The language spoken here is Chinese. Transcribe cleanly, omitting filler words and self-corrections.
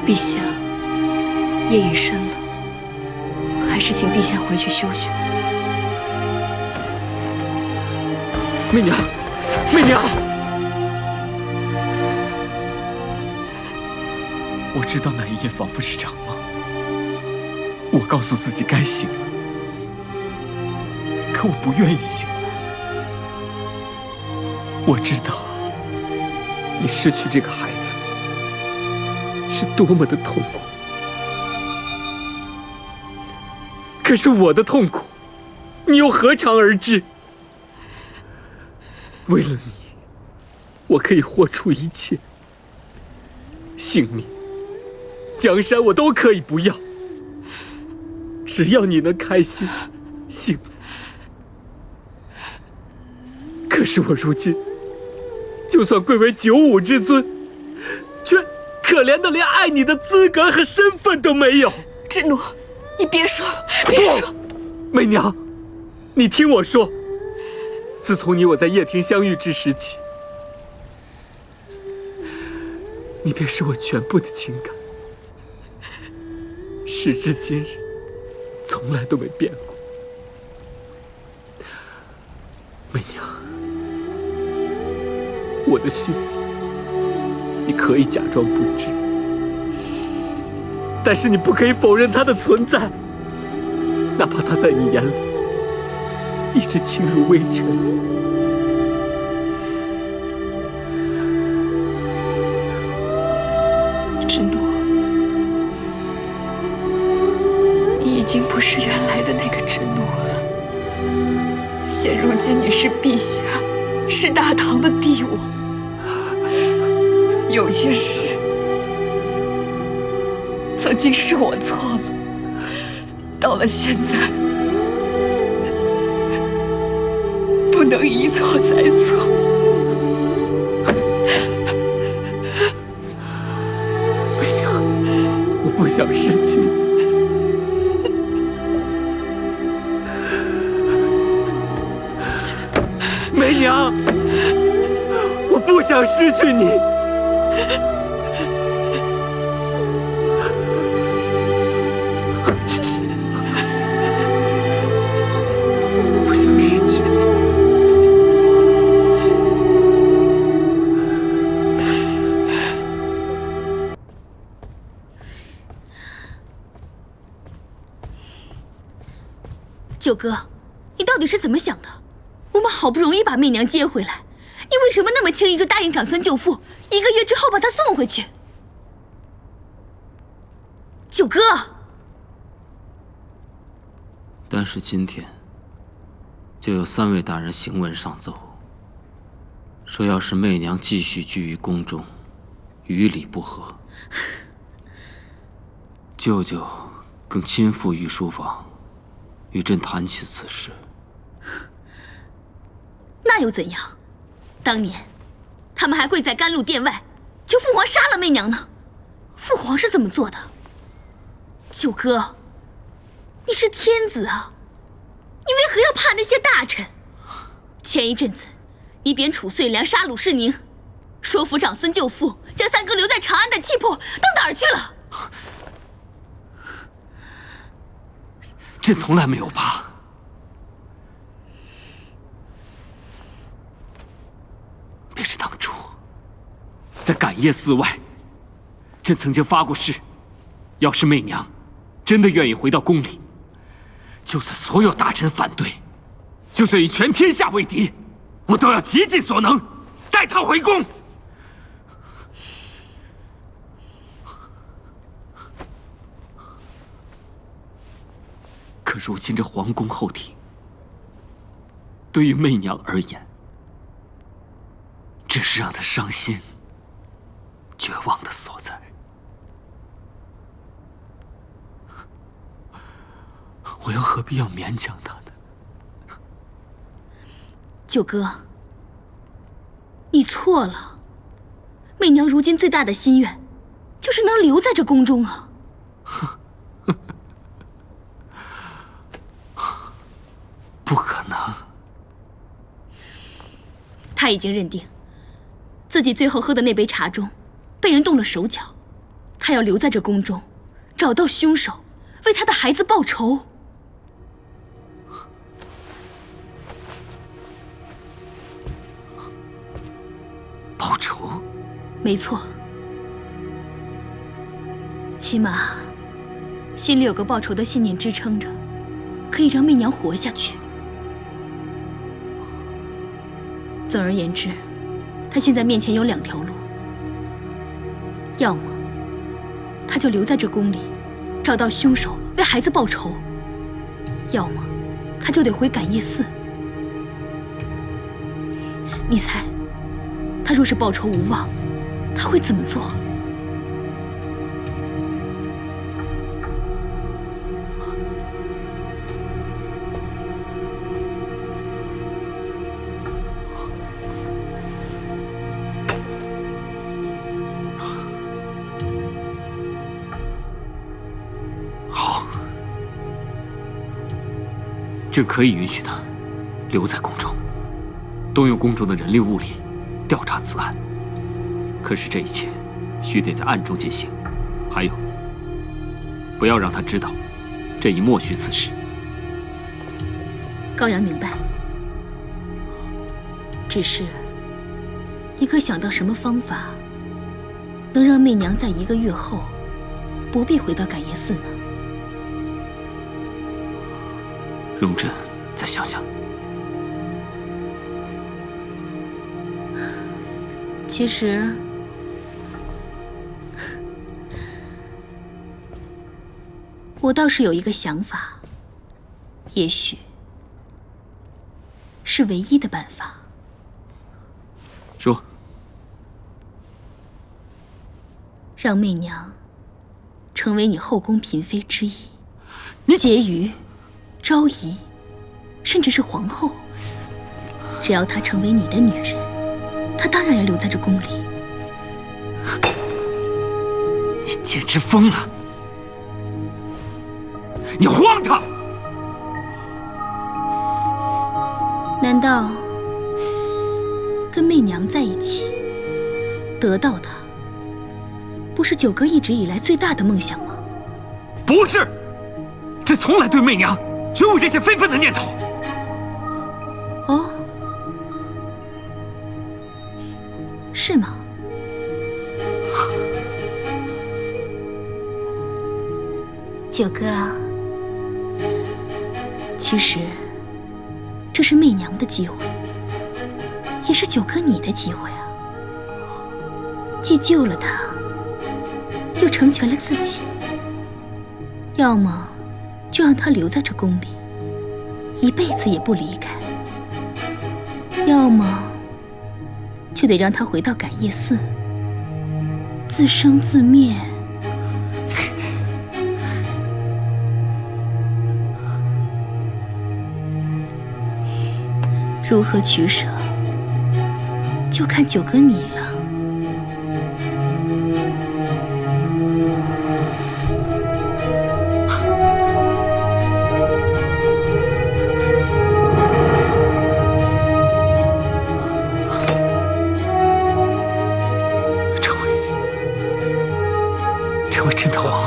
陛下，夜已深了，还是请陛下回去休息吧。媚娘，媚娘，我知道那一夜仿佛是场梦，我告诉自己该醒了，可我不愿意醒来。我知道你失去这个孩子是多么的痛苦，可是我的痛苦，你又何尝而知？为了你，我可以豁出一切，性命、江山我都可以不要，只要你能开心、幸福。可是我如今，就算贵为95之尊，却可怜的连爱你的资格和身份都没有。智奴，你别说，别说。媚娘，你听我说。自从你我在掖庭相遇之时起，你便是我全部的情感，时至今日，从来都没变过。媚娘，我的心，你可以假装不知，但是你不可以否认它的存在，哪怕它在你眼里一直轻如微尘。智奴，你已经不是原来的那个智奴了。现如今你是陛下，是大唐的帝王，有些事曾经是我错了，到了现在，不能一错再错。媚娘，我不想失去你。媚娘，我不想失去你。我不想失去你。九哥，你到底是怎么想的？我们好不容易把媚娘接回来，你为什么那么轻易就答应长孙救父，1个月之后把她送回去？九哥！但是今天，就有3位大人行文上奏，说要是媚娘继续居于宫中，与礼不合，舅舅更亲赴御书房，与朕谈起此事。那又怎样？当年，他们还跪在甘露殿外，求父皇杀了媚娘呢。父皇是怎么做的？九哥，你是天子啊，你为何要怕那些大臣？前一阵子，你贬褚遂良杀鲁世宁，说服长孙救父，将3哥留在长安的气魄到哪儿去了？朕从来没有怕。便是当初，在感业寺外，朕曾经发过誓，要是媚娘真的愿意回到宫里，就算所有大臣反对，就算与全天下为敌，我都要竭尽所能带她回宫。可如今这皇宫后庭，对于媚娘而言，只是让她伤心、绝望的所在。我又何必要勉强她呢？九哥，你错了。媚娘如今最大的心愿，就是能留在这宫中啊。不可能。她已经认定，自己最后喝的那杯茶中，被人动了手脚，她他要留在这宫中，找到凶手，为他的孩子报仇。报仇？没错，起码心里有个报仇的信念支撑着，可以让媚娘活下去。总而言之，他现在面前有2条路：要么他就留在这宫里，找到凶手，为孩子报仇；要么他就得回感业寺。你猜，他若是报仇无望，他会怎么做？朕可以允许他留在宫中，动用宫中的人力物力调查此案。可是这一切须得在暗中进行，还有，不要让他知道朕已默许此事。高阳明白，只是你可想到什么方法，能让媚娘在1个月后不必回到感业寺呢？容朕再想想。其实，我倒是有一个想法，也许是唯一的办法。说。让媚娘成为你后宫嫔妃之一，你婕妤、昭仪，甚至是皇后，只要她成为你的女人，她当然要留在这宫里。你简直疯了！你荒唐！难道跟媚娘在一起，得到她，不是九哥一直以来最大的梦想吗？不是，朕从来对媚娘绝无这些非分的念头。哦，是吗？九哥啊，其实这是媚娘的机会，也是九哥你的机会啊！既救了她，又成全了自己。要么就让她留在这宫里，一辈子也不离开；要么就得让她回到感业寺，自生自灭。如何取舍，就看九哥你了。成为朕的皇后。